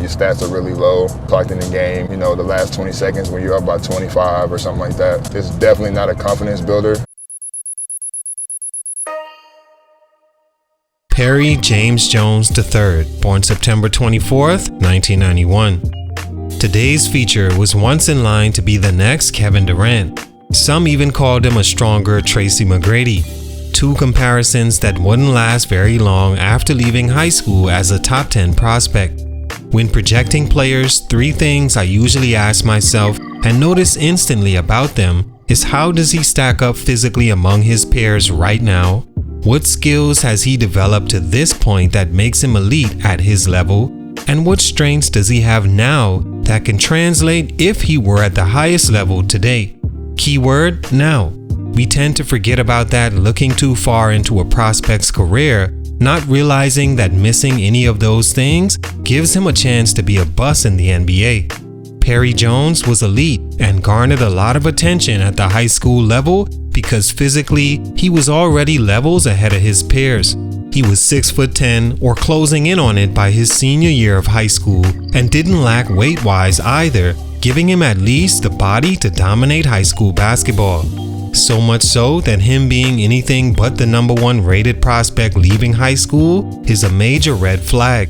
your stats are really low, clocked in the game, the last 20 seconds when you're up by 25 or something like that. It's definitely not a confidence builder. Perry James Jones III, born September 24th, 1991. Today's feature was once in line to be the next Kevin Durant. Some even called him a stronger Tracy McGrady. Two comparisons that wouldn't last very long after leaving high school as a top 10 prospect. When projecting players, three things I usually ask myself and notice instantly about them is how does he stack up physically among his peers right now? What skills has he developed to this point that makes him elite at his level? And what strengths does he have now that can translate if he were at the highest level today? Keyword, now. We tend to forget about that looking too far into a prospect's career, not realizing that missing any of those things gives him a chance to be a bust in the NBA. Perry Jones was elite and garnered a lot of attention at the high school level because physically he was already levels ahead of his peers. He was 6'10" or closing in on it by his senior year of high school and didn't lack weight-wise either, giving him at least the body to dominate high school basketball. So much so that him being anything but the #1 rated prospect leaving high school is a major red flag.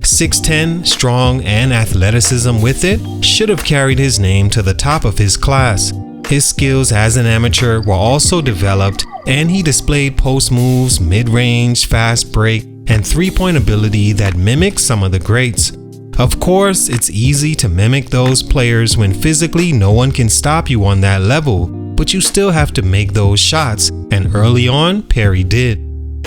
6'10", strong, and athleticism with it should have carried his name to the top of his class. His skills as an amateur were also developed, and he displayed post moves, mid-range, fast break, and three-point ability that mimics some of the greats. Of course, it's easy to mimic those players when physically no one can stop you on that level, but you still have to make those shots, and early on, Perry did.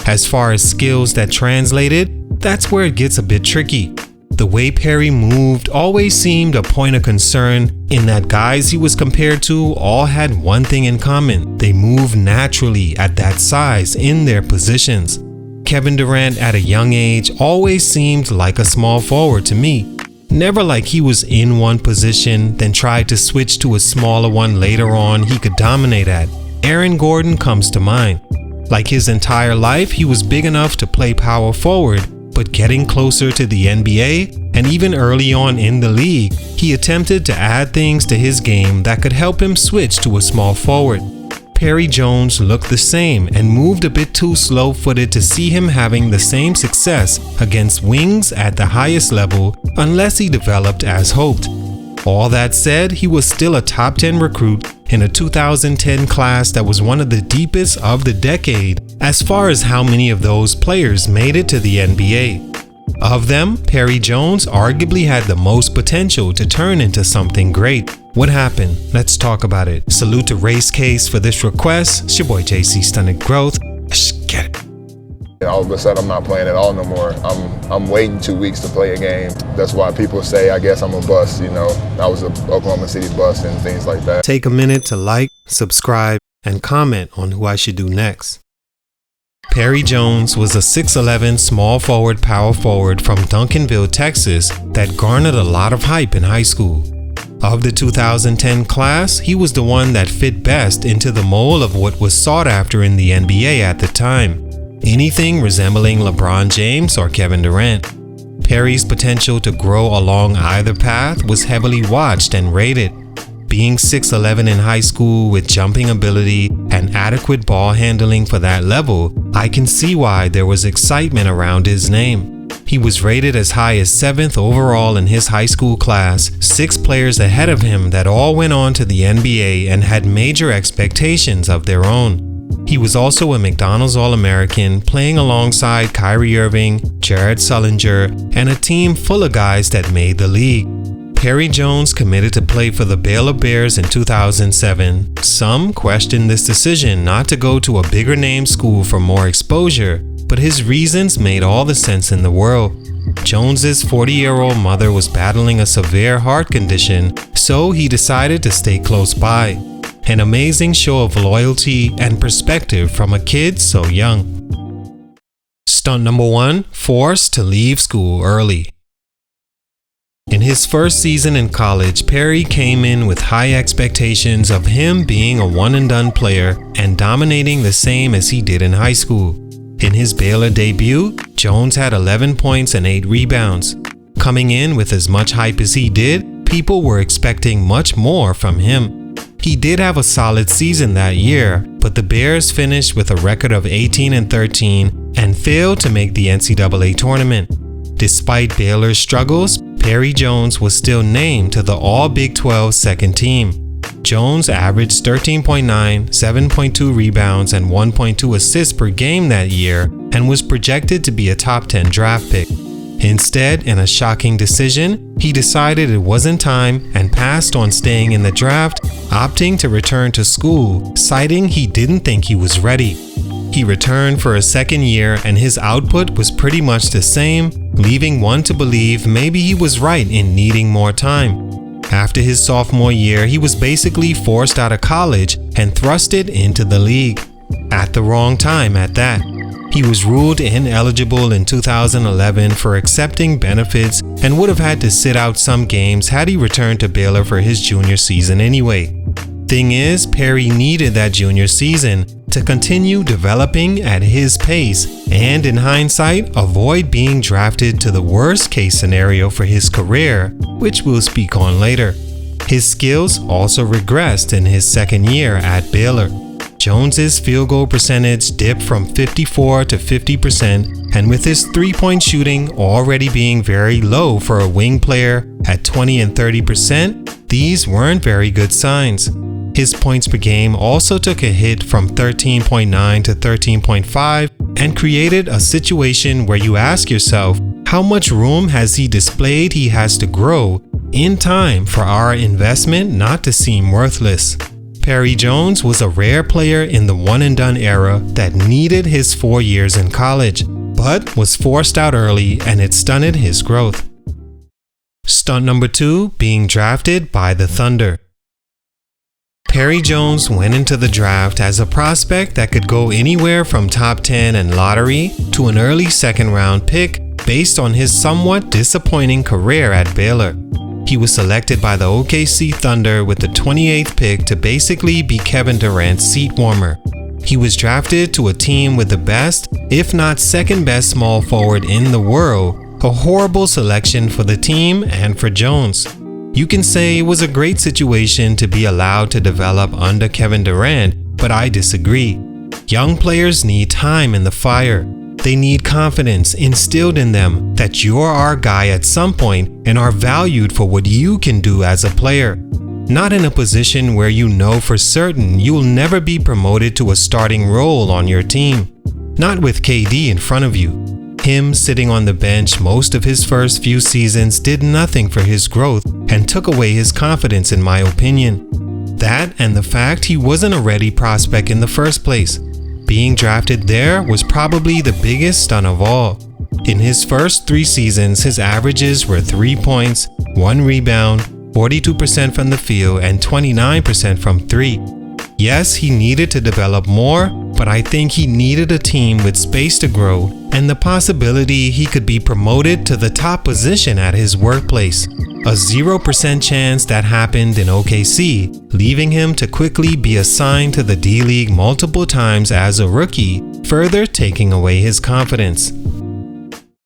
As far as skills that translated, that's where it gets a bit tricky. The way Perry moved always seemed a point of concern in that guys he was compared to all had one thing in common. They moved naturally at that size in their positions. Kevin Durant at a young age always seemed like a small forward to me. Never like he was in one position, then tried to switch to a smaller one later on he could dominate at. Aaron Gordon comes to mind. Like his entire life, he was big enough to play power forward, but getting closer to the NBA and even early on in the league, he attempted to add things to his game that could help him switch to a small forward. Perry Jones looked the same and moved a bit too slow-footed to see him having the same success against wings at the highest level unless he developed as hoped. All that said, he was still a top 10 recruit in a 2010 class that was one of the deepest of the decade as far as how many of those players made it to the NBA. Of them, Perry Jones arguably had the most potential to turn into something great. What happened? Let's talk about it. Salute to Race Case for this request. It's your boy JC Stunted Growth. Let's get it. All of a sudden, I'm not playing at all no more. I'm waiting 2 weeks to play a game. That's why people say, I guess I'm a bust, I was a Oklahoma City bust and things like that. Take a minute to like, subscribe, and comment on who I should do next. Perry Jones was a 6'11" small forward power forward from Duncanville, Texas that garnered a lot of hype in high school. Of the 2010 class, he was the one that fit best into the mold of what was sought after in the NBA at the time. Anything resembling LeBron James or Kevin Durant. Perry's potential to grow along either path was heavily watched and rated. Being 6'11" in high school with jumping ability and adequate ball handling for that level, I can see why there was excitement around his name. He was rated as high as 7th overall in his high school class, 6 players ahead of him that all went on to the NBA and had major expectations of their own. He was also a McDonald's All-American, playing alongside Kyrie Irving, Jared Sullinger, and a team full of guys that made the league. Perry Jones committed to play for the Baylor Bears in 2007. Some questioned this decision not to go to a bigger name school for more exposure, but his reasons made all the sense in the world. Jones's 40-year-old mother was battling a severe heart condition, so he decided to stay close by. An amazing show of loyalty and perspective from a kid so young. Stunt number 1, forced to leave school early. In his first season in college, Perry came in with high expectations of him being a one-and-done player and dominating the same as he did in high school. In his Baylor debut, Jones had 11 points and 8 rebounds. Coming in with as much hype as he did, people were expecting much more from him. He did have a solid season that year, but the Bears finished with a record of 18-13 and failed to make the NCAA tournament. Despite Baylor's struggles, Perry Jones was still named to the All-Big 12 second team. Jones averaged 13.9, 7.2 rebounds, and 1.2 assists per game that year and was projected to be a top 10 draft pick. Instead, in a shocking decision, he decided it wasn't time and passed on staying in the draft, opting to return to school, citing he didn't think he was ready. He returned for a second year and his output was pretty much the same, leaving one to believe maybe he was right in needing more time. After his sophomore year, he was basically forced out of college and thrusted into the league. At the wrong time at that. He was ruled ineligible in 2011 for accepting benefits and would have had to sit out some games had he returned to Baylor for his junior season anyway. Thing is, Perry needed that junior season to continue developing at his pace and, in hindsight, avoid being drafted to the worst case scenario for his career, which we'll speak on later. His skills also regressed in his second year at Baylor. Jones's field goal percentage dipped from 54 to 50%, and with his three-point shooting already being very low for a wing player at 20 and 30%, these weren't very good signs. His points per game also took a hit from 13.9 to 13.5 and created a situation where you ask yourself, how much room has he displayed he has to grow in time for our investment not to seem worthless? Perry Jones was a rare player in the one-and-done era that needed his 4 years in college, but was forced out early and it stunted his growth. Stunt number 2, being drafted by the Thunder. Perry Jones went into the draft as a prospect that could go anywhere from top 10 and lottery to an early second-round pick based on his somewhat disappointing career at Baylor. He was selected by the OKC Thunder with the 28th pick to basically be Kevin Durant's seat warmer. He was drafted to a team with the best, if not second best small forward in the world, a horrible selection for the team and for Jones. You can say it was a great situation to be allowed to develop under Kevin Durant, but I disagree. Young players need time in the fire. They need confidence instilled in them that you're our guy at some point and are valued for what you can do as a player. Not in a position where you know for certain you'll never be promoted to a starting role on your team. Not with KD in front of you. Him sitting on the bench most of his first few seasons did nothing for his growth and took away his confidence, in my opinion. That and the fact he wasn't a ready prospect in the first place. Being drafted there was probably the biggest stunt of all. In his first 3 seasons, his averages were 3 points, 1 rebound, 42% from the field, and 29% from 3. Yes, he needed to develop more, but I think he needed a team with space to grow and the possibility he could be promoted to the top position at his workplace. A 0% chance that happened in OKC, leaving him to quickly be assigned to the D-League multiple times as a rookie, further taking away his confidence.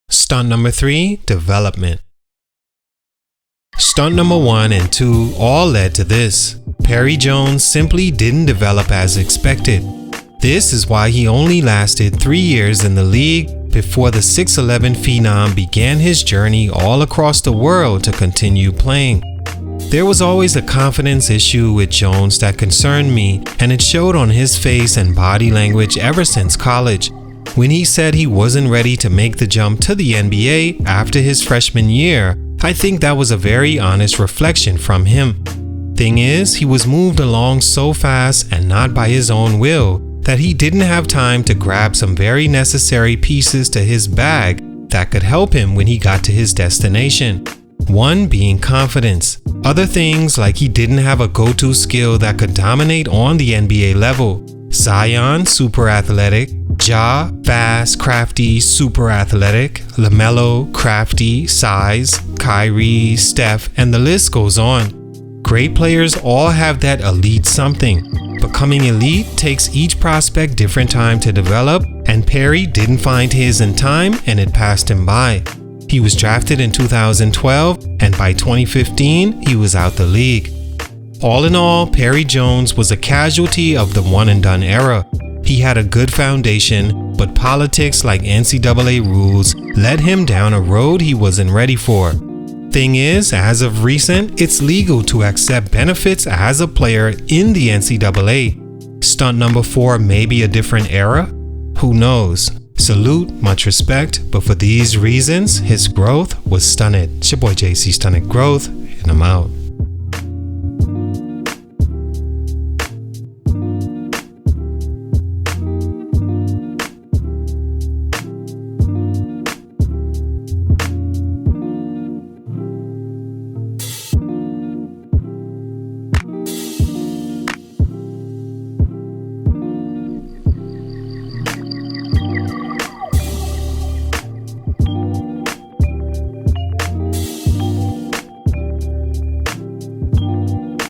Stunt number 3, development. Stunt number 1 and 2 all led to this. Perry Jones simply didn't develop as expected. This is why he only lasted 3 years in the league before the 6'11" phenom began his journey all across the world to continue playing. There was always a confidence issue with Jones that concerned me, and it showed on his face and body language ever since college. When he said he wasn't ready to make the jump to the NBA after his freshman year, I think that was a very honest reflection from him. Thing is, he was moved along so fast and not by his own will that he didn't have time to grab some very necessary pieces to his bag that could help him when he got to his destination. One being confidence. Other things like he didn't have a go-to skill that could dominate on the NBA level. Zion, super athletic. Ja, fast, crafty, super athletic. LaMelo, crafty, size. Kyrie, Steph, and the list goes on. Great players all have that elite something. Becoming elite takes each prospect different time to develop, and Perry didn't find his in time and it passed him by. He was drafted in 2012, and by 2015, he was out the league. All in all, Perry Jones was a casualty of the one-and-done era. He had a good foundation, but politics like NCAA rules led him down a road he wasn't ready for. Thing is, as of recent, it's legal to accept benefits as a player in the NCAA. Stunt number 4 may be a different era? Who knows? Salute, much respect, but for these reasons, his growth was stunted. It's your boy JC Stunted Growth, and I'm out.